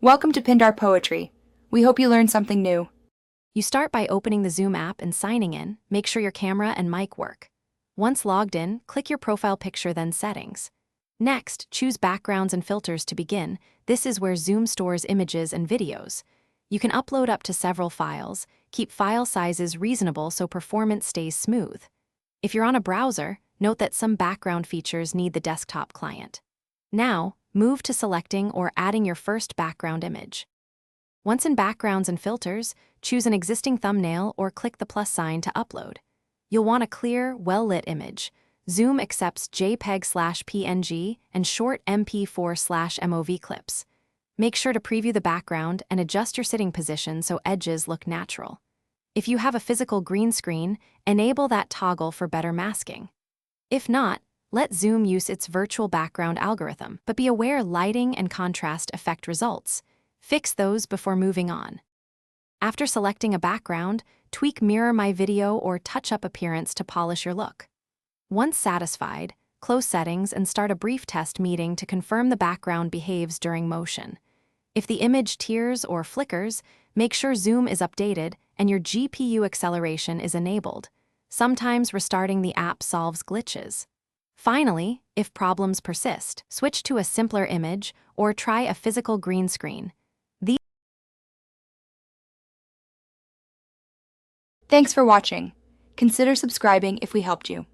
Welcome to Pindar Poetry. We hope you learned something new. You start by opening the Zoom app and signing in. Make sure your camera and mic work. Once logged in, click your profile picture, then Settings. Next, choose Backgrounds and Filters to begin. This is where Zoom stores images and videos. You can upload up to several files. Keep file sizes reasonable so performance stays smooth. If you're on a browser, note that some background features need the desktop client. Now, move to selecting or adding your first background image. Once in Backgrounds and Filters, choose an existing thumbnail or click the plus sign to upload. You'll want a clear, well-lit image. Zoom accepts JPEG/PNG and short MP4/MOV clips. Make sure to preview the background and adjust your sitting position so edges look natural. If you have a physical green screen, enable that toggle for better masking. If not, let Zoom use its virtual background algorithm, but be aware lighting and contrast affect results. Fix those before moving on. After selecting a background, tweak Mirror My Video or Touch Up Appearance to polish your look. Once satisfied, close Settings and start a brief test meeting to confirm the background behaves during motion. If the image tears or flickers, make sure Zoom is updated and your GPU acceleration is enabled. Sometimes restarting the app solves glitches. Finally, if problems persist, switch to a simpler image or try a physical green screen. Thanks for watching. Consider subscribing if we helped you.